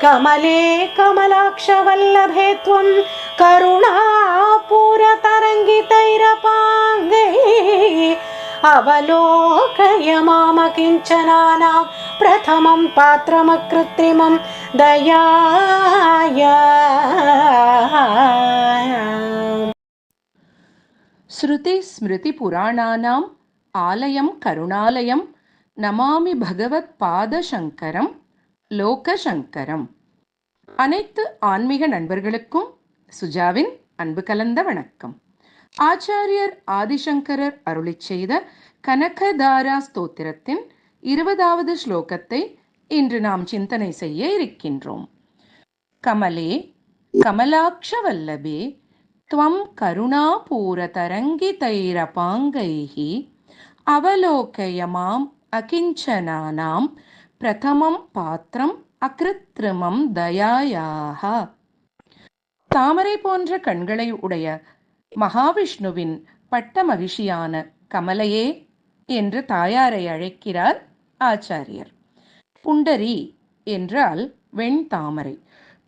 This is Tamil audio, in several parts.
कमले कमलाक्षवल्लभे त्वं करुणापूरतरङ्गितैरपाङ्गैः अवलोकय मामकिञ्चनानां प्रथमं पात्रमकृत्रिमं दयाय। ஸ்ருதி ஸ்மிருதி புராணானாம் ஆலயம் கருணாலயம் நமாமி பகவத் பாதசங்கரம் லோகசங்கரம். அனைத்து ஆன்மீக நண்பர்களுக்கும் சுஜாவின் அன்பு கலந்த வணக்கம். ஆச்சாரியர் ஆதிசங்கரர் அருளிச் செய்த கனகதாரா ஸ்தோத்திரத்தின் 20வது ஸ்லோகத்தை இன்று நாம் சிந்தனை செய்ய இருக்கின்றோம். கமலே கமலாக்ஷவல்லபே த்வம் கருணாபூரதரங்கிதைரபாங்கைஹி அவலோகய மாம் அகிஞ்சனானாம் பிரதமம் பாத்திரம் அகிருத்ரிமம் தயாயாக. தாமரை போன்ற கண்களை உடைய மகாவிஷ்ணுவின் பட்ட மகிழ்ச்சியான கமலையே என்று தாயாரை அழைக்கிறார் ஆச்சாரியர். புண்டரி என்றால் வெண்தாமரை,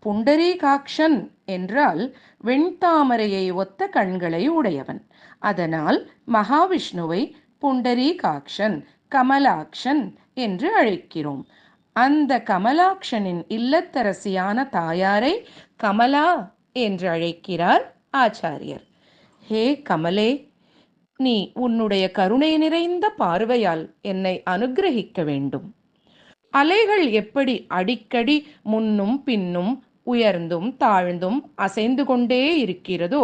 புண்டரீகாக்ஷன் என்றால் வெண்தாமரையை ஒத்த கண்களை உடையவன். அதனால் மகாவிஷ்ணுவை புண்டரீகாக்ஷன், கமலாக்ஷன் என்று அழைக்கிறோம். அந்த கமலாக்ஷனின் இல்லத்தரசியான தாயாரை கமலா என்று அழைக்கிறார் ஆச்சாரியர். ஹே கமலே, நீ உன்னுடைய கருணை நிறைந்த பார்வையால் என்னை அனுக்கிரகிக்க வேண்டும். அலைகள் எப்படி அடிக்கடி முன்னும் பின்னும் உயர்ந்தும் தாழ்ந்தும் அசைந்து கொண்டே இருக்கிறதோ,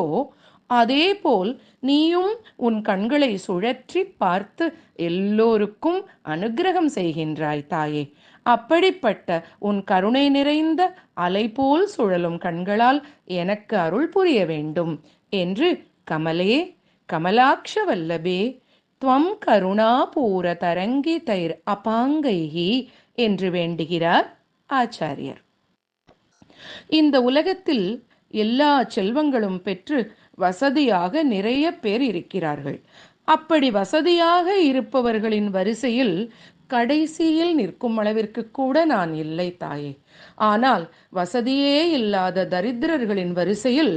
அதேபோல் நீயும் உன் கண்களை சுழற்றி பார்த்து எல்லோருக்கும் அனுக்கிரகம் செய்கின்றாய் தாயே. அப்படிப்பட்ட உன் கருணை நிறைந்த அலை போல் சுழலும் கண்களால் எனக்கு அருள் புரிய வேண்டும் என்று கமலே கமலாக்ஷவல்லபே த்வம் கருணாபூர தரங்கிதைர் அபாங்கைஹி என்று வேண்டுகிறார் ஆச்சாரியர். இந்த உலகத்தில் எல்லா செல்வங்களும் பெற்று வசதியாக நிறைய பேர் இருக்கிறார்கள். அப்படி வசதியாக இருப்பவர்களின் வரிசையில் கடைசியில் நிற்கும் அளவிற்கு கூட நான் இல்லை தாயே. ஆனால் வசதியே இல்லாத தரித்திரர்களின் வரிசையில்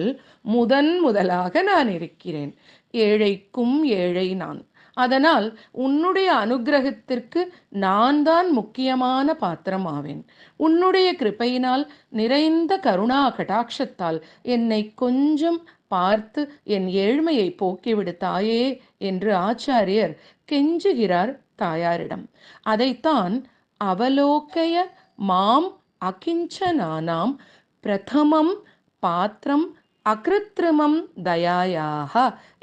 முதலாக நான் இருக்கிறேன். ஏழைக்கும் ஏழை நான். அதனால் உன்னுடைய அனுக்கிரகத்திற்கு நான் தான் முக்கியமான பாத்திரம் ஆவேன். உன்னுடைய கிருபையினால் நிறைந்த கருணா கடாட்சத்தால் என்னை கொஞ்சம் பார்த்து என் ஏழ்மையை போக்கிவிடு தாயே என்று ஆச்சாரியர் கெஞ்சுகிறார் தாயாரிடம். அதைத்தான் அவலோகய மாம் அகிஞ்சனானாம் பிரதமம் பாத்திரம் அகிருத்ரிமம் தயாயாக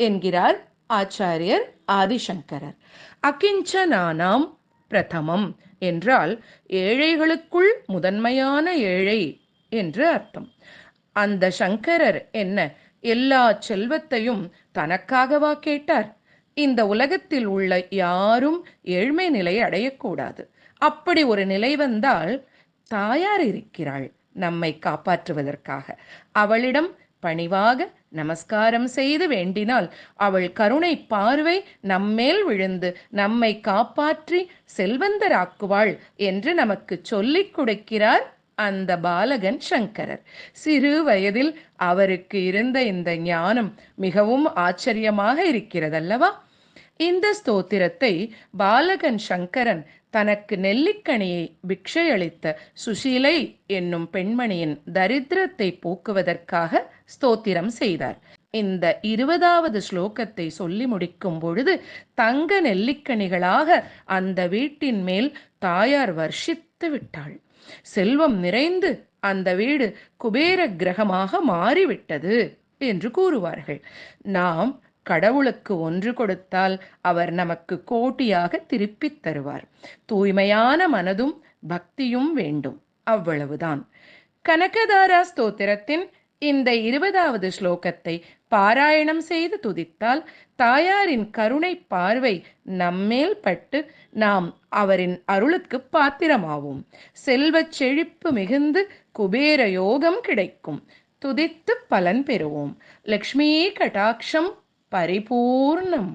என்கிறார் ஆச்சாரியர் ஆதிசங்கரர். அகிஞ்சனானாம் பிரதமம் என்றால் ஏழைகளுக்குள் முதன்மையான ஏழை என்று அர்த்தம். அந்த சங்கரர் என்ன எல்லா செல்வத்தையும் தனக்காகவா கேட்டார்? இந்த உலகத்தில் உள்ள யாரும் ஏழ்மை நிலை அடையக்கூடாது. அப்படி ஒரு நிலை வந்தால் தாயார் இருக்கிறாள் நம்மை காப்பாற்றுவதற்காக. அவளிடம் பணிவாக நமஸ்காரம் செய்து வேண்டினால் அவள் கருணை பார்வை நம்மேல் விழுந்து நம்மை காப்பாற்றி செல்வந்தராக்குவாள் என்று நமக்கு சொல்லிக் கொடுக்கிறார் அந்த பாலகன் சங்கரர். சிறு வயதில் அவருக்கு இருந்த இந்த ஞானம் மிகவும் ஆச்சரியமாக இருக்கிறதல்லவா? இந்த ஸ்தோத்திரத்தை பாலகன் சங்கரன் தனக்கு நெல்லிக்கனியை பிக்ஷை அளித்த சுசீலை என்னும் பெண்மணியின் தரித்திரத்தை போக்குவதற்காக ஸ்தோத்திரம் செய்தார். இந்த 20வது ஸ்லோகத்தை சொல்லி முடிக்கும் பொழுது தங்க நெல்லிக்கனிகளாக அந்த வீட்டின் மேல் தாயார் வர்ஷித்து விட்டாள். செல்வம் நிறைந்து அந்த வீடு குபேர கிரகமாக மாறிவிட்டது என்று கூறுவார்கள். நாம் கடவுளுக்கு ஒன்று கொடுத்தால் அவர் நமக்கு கோட்டியாக திருப்பித் தருவார். தூய்மையான மனதும் பக்தியும் வேண்டும். அவ்வளவுதான். கனகதாரா ஸ்தோத்திரத்தின் இந்த 20வது ஸ்லோகத்தை பாராயணம் செய்து துதித்தால் தாயாரின் கருணை பார்வை நம்மேல் பட்டு நாம் அவரின் அருளுக்கு பாத்திரமாவோம். செல்வச் செழிப்பு மிகுந்து குபேர யோகம் கிடைக்கும். துதித்து பலன் பெறுவோம். லக்ஷ்மி கடாட்சம் பரிபூர்ணம்.